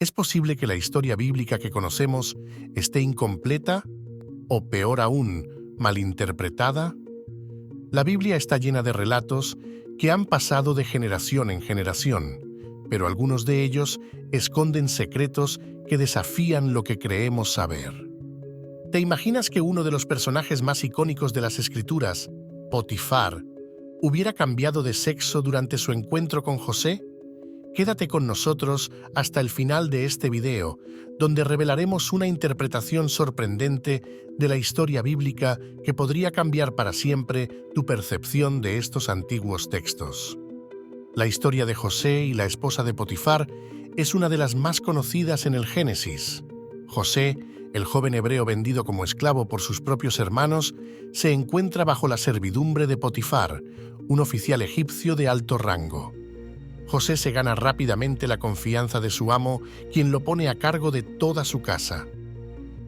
¿Es posible que la historia bíblica que conocemos esté incompleta o, peor aún, malinterpretada? La Biblia está llena de relatos que han pasado de generación en generación, pero algunos de ellos esconden secretos que desafían lo que creemos saber. ¿Te imaginas que uno de los personajes más icónicos de las Escrituras, Potifar, hubiera cambiado de sexo durante su encuentro con José? Quédate con nosotros hasta el final de este video, donde revelaremos una interpretación sorprendente de la historia bíblica que podría cambiar para siempre tu percepción de estos antiguos textos. La historia de José y la esposa de Potifar es una de las más conocidas en el Génesis. José, el joven hebreo vendido como esclavo por sus propios hermanos, se encuentra bajo la servidumbre de Potifar, un oficial egipcio de alto rango. José se gana rápidamente la confianza de su amo, quien lo pone a cargo de toda su casa.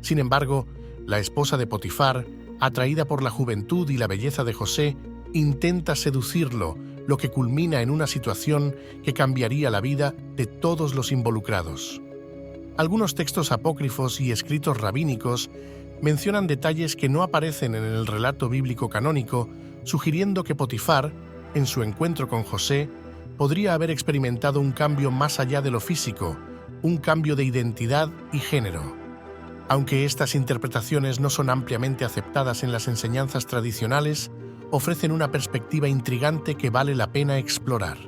Sin embargo, la esposa de Potifar, atraída por la juventud y la belleza de José, intenta seducirlo, lo que culmina en una situación que cambiaría la vida de todos los involucrados. Algunos textos apócrifos y escritos rabínicos mencionan detalles que no aparecen en el relato bíblico canónico, sugiriendo que Potifar, en su encuentro con José, podría haber experimentado un cambio más allá de lo físico, un cambio de identidad y género. Aunque estas interpretaciones no son ampliamente aceptadas en las enseñanzas tradicionales, ofrecen una perspectiva intrigante que vale la pena explorar.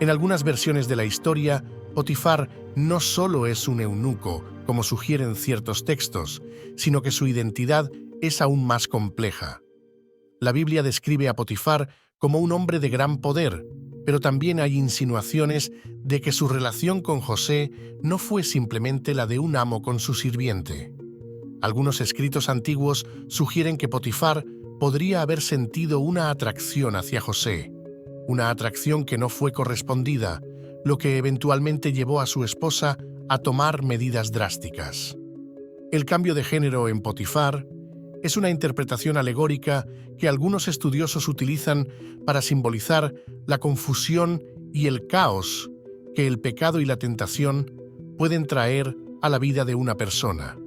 En algunas versiones de la historia, Potifar no solo es un eunuco, como sugieren ciertos textos, sino que su identidad es aún más compleja. La Biblia describe a Potifar como un hombre de gran poder, pero también hay insinuaciones de que su relación con José no fue simplemente la de un amo con su sirviente. Algunos escritos antiguos sugieren que Potifar podría haber sentido una atracción hacia José, una atracción que no fue correspondida, lo que eventualmente llevó a su esposa a tomar medidas drásticas. El cambio de género en Potifar es una interpretación alegórica que algunos estudiosos utilizan para simbolizar la confusión y el caos que el pecado y la tentación pueden traer a la vida de una persona.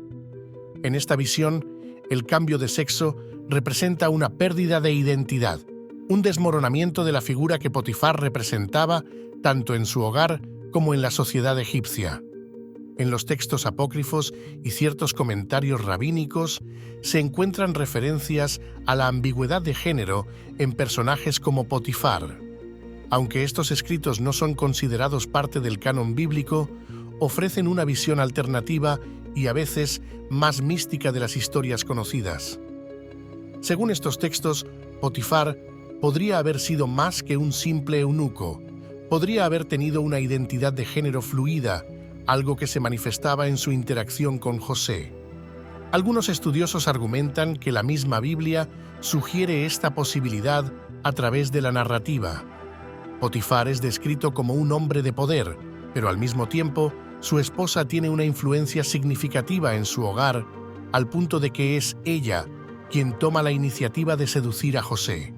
En esta visión, el cambio de sexo representa una pérdida de identidad, un desmoronamiento de la figura que Potifar representaba tanto en su hogar como en la sociedad egipcia. En los textos apócrifos y ciertos comentarios rabínicos se encuentran referencias a la ambigüedad de género en personajes como Potifar. Aunque estos escritos no son considerados parte del canon bíblico, ofrecen una visión alternativa y a veces más mística de las historias conocidas. Según estos textos, Potifar podría haber sido más que un simple eunuco. Podría haber tenido una identidad de género fluida, algo que se manifestaba en su interacción con José. Algunos estudiosos argumentan que la misma Biblia sugiere esta posibilidad a través de la narrativa. Potifar es descrito como un hombre de poder, pero al mismo tiempo, su esposa tiene una influencia significativa en su hogar, al punto de que es ella quien toma la iniciativa de seducir a José.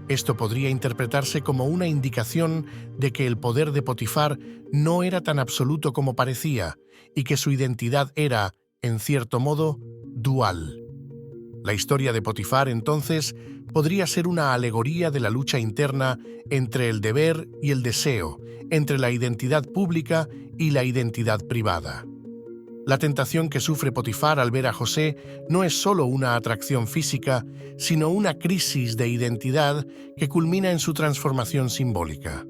Esto podría interpretarse como una indicación de que el poder de Potifar no era tan absoluto como parecía y que su identidad era, en cierto modo, dual. La historia de Potifar, entonces, podría ser una alegoría de la lucha interna entre el deber y el deseo, entre la identidad pública y la identidad privada. La tentación que sufre Potifar al ver a José no es solo una atracción física, sino una crisis de identidad que culmina en su transformación simbólica.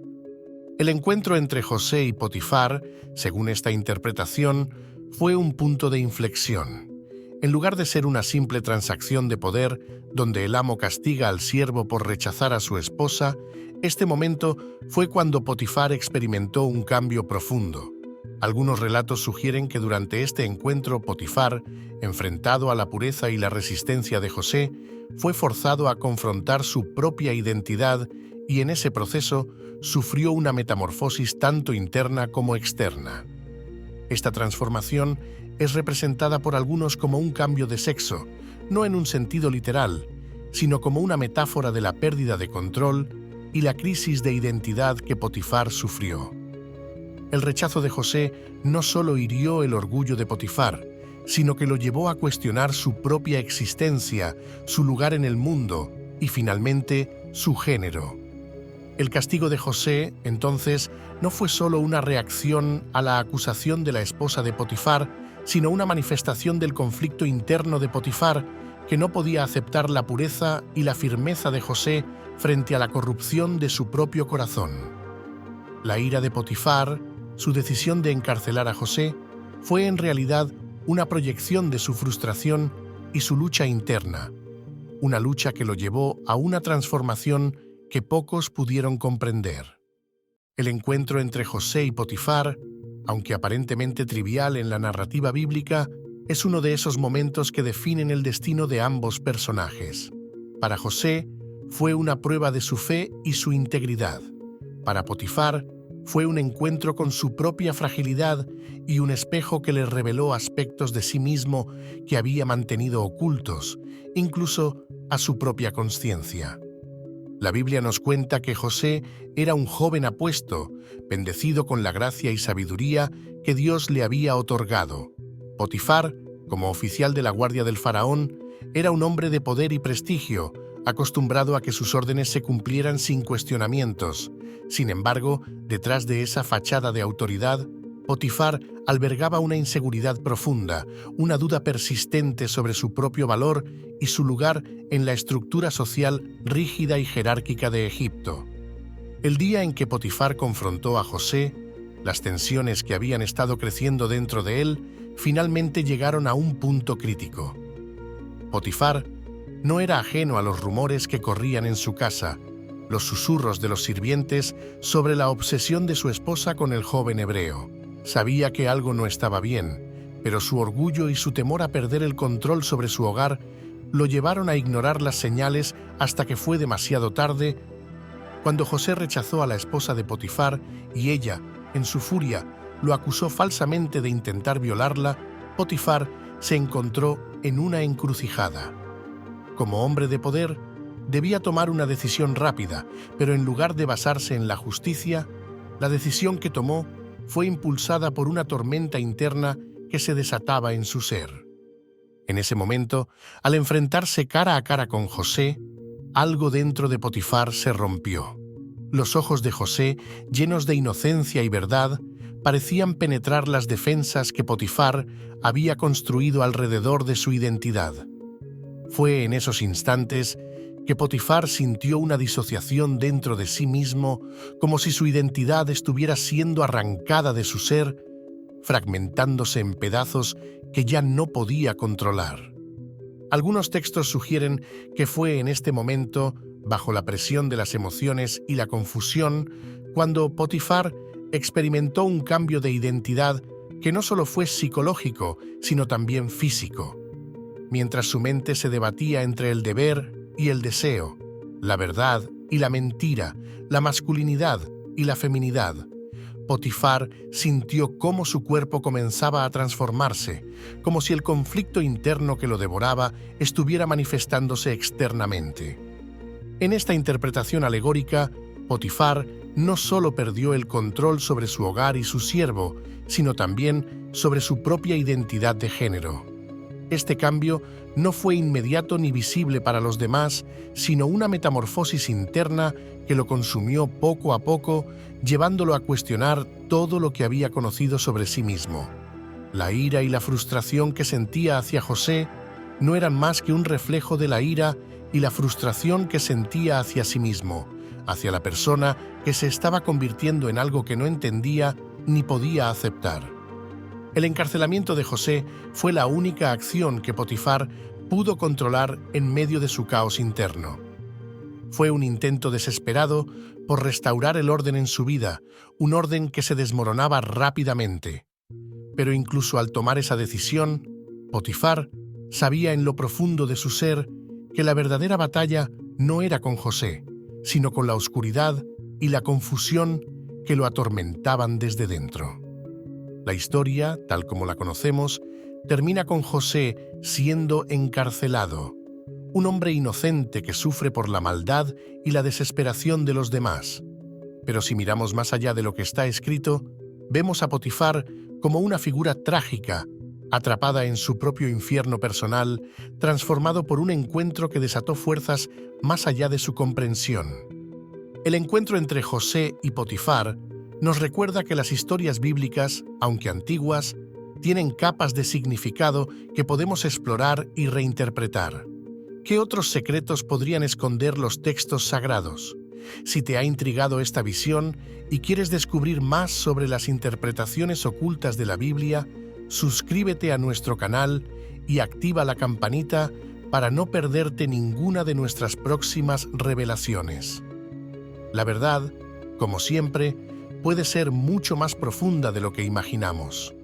El encuentro entre José y Potifar, según esta interpretación, fue un punto de inflexión. En lugar de ser una simple transacción de poder, donde el amo castiga al siervo por rechazar a su esposa, este momento fue cuando Potifar experimentó un cambio profundo. Algunos relatos sugieren que durante este encuentro Potifar, enfrentado a la pureza y la resistencia de José, fue forzado a confrontar su propia identidad y en ese proceso sufrió una metamorfosis tanto interna como externa. Esta transformación es representada por algunos como un cambio de sexo, no en un sentido literal, sino como una metáfora de la pérdida de control y la crisis de identidad que Potifar sufrió. El rechazo de José no solo hirió el orgullo de Potifar, sino que lo llevó a cuestionar su propia existencia, su lugar en el mundo y, finalmente, su género. El castigo de José, entonces, no fue solo una reacción a la acusación de la esposa de Potifar, sino una manifestación del conflicto interno de Potifar, que no podía aceptar la pureza y la firmeza de José frente a la corrupción de su propio corazón. La ira de Potifar, su decisión de encarcelar a José, fue en realidad una proyección de su frustración y su lucha interna, una lucha que lo llevó a una transformación que pocos pudieron comprender. El encuentro entre José y Potifar, aunque aparentemente trivial en la narrativa bíblica, es uno de esos momentos que definen el destino de ambos personajes. Para José, fue una prueba de su fe y su integridad. Para Potifar, fue un encuentro con su propia fragilidad y un espejo que le reveló aspectos de sí mismo que había mantenido ocultos, incluso a su propia conciencia. La Biblia nos cuenta que José era un joven apuesto, bendecido con la gracia y sabiduría que Dios le había otorgado. Potifar, como oficial de la guardia del faraón, era un hombre de poder y prestigio, acostumbrado a que sus órdenes se cumplieran sin cuestionamientos. Sin embargo, detrás de esa fachada de autoridad, Potifar albergaba una inseguridad profunda, una duda persistente sobre su propio valor y su lugar en la estructura social rígida y jerárquica de Egipto. El día en que Potifar confrontó a José, las tensiones que habían estado creciendo dentro de él finalmente llegaron a un punto crítico. Potifar no era ajeno a los rumores que corrían en su casa, los susurros de los sirvientes sobre la obsesión de su esposa con el joven hebreo. Sabía que algo no estaba bien, pero su orgullo y su temor a perder el control sobre su hogar lo llevaron a ignorar las señales hasta que fue demasiado tarde. Cuando José rechazó a la esposa de Potifar y ella, en su furia, lo acusó falsamente de intentar violarla, Potifar se encontró en una encrucijada. Como hombre de poder, debía tomar una decisión rápida, pero en lugar de basarse en la justicia, la decisión que tomó fue impulsada por una tormenta interna que se desataba en su ser. En ese momento, al enfrentarse cara a cara con José, algo dentro de Potifar se rompió. Los ojos de José, llenos de inocencia y verdad, parecían penetrar las defensas que Potifar había construido alrededor de su identidad. Fue en esos instantes que Potifar sintió una disociación dentro de sí mismo, como si su identidad estuviera siendo arrancada de su ser, fragmentándose en pedazos que ya no podía controlar. Algunos textos sugieren que fue en este momento, bajo la presión de las emociones y la confusión, cuando Potifar experimentó un cambio de identidad que no solo fue psicológico, sino también físico. Mientras su mente se debatía entre el deber y el deseo, la verdad y la mentira, la masculinidad y la feminidad, Potifar sintió cómo su cuerpo comenzaba a transformarse, como si el conflicto interno que lo devoraba estuviera manifestándose externamente. En esta interpretación alegórica, Potifar no solo perdió el control sobre su hogar y su siervo, sino también sobre su propia identidad de género. Este cambio no fue inmediato ni visible para los demás, sino una metamorfosis interna que lo consumió poco a poco, llevándolo a cuestionar todo lo que había conocido sobre sí mismo. La ira y la frustración que sentía hacia José no eran más que un reflejo de la ira y la frustración que sentía hacia sí mismo, hacia la persona que se estaba convirtiendo en algo que no entendía ni podía aceptar. El encarcelamiento de José fue la única acción que Potifar pudo controlar en medio de su caos interno. Fue un intento desesperado por restaurar el orden en su vida, un orden que se desmoronaba rápidamente. Pero incluso al tomar esa decisión, Potifar sabía en lo profundo de su ser que la verdadera batalla no era con José, sino con la oscuridad y la confusión que lo atormentaban desde dentro. La historia, tal como la conocemos, termina con José siendo encarcelado, un hombre inocente que sufre por la maldad y la desesperación de los demás. Pero si miramos más allá de lo que está escrito, vemos a Potifar como una figura trágica, atrapada en su propio infierno personal, transformado por un encuentro que desató fuerzas más allá de su comprensión. El encuentro entre José y Potifar nos recuerda que las historias bíblicas, aunque antiguas, tienen capas de significado que podemos explorar y reinterpretar. ¿Qué otros secretos podrían esconder los textos sagrados? Si te ha intrigado esta visión y quieres descubrir más sobre las interpretaciones ocultas de la Biblia, suscríbete a nuestro canal y activa la campanita para no perderte ninguna de nuestras próximas revelaciones. La verdad, como siempre, puede ser mucho más profunda de lo que imaginamos.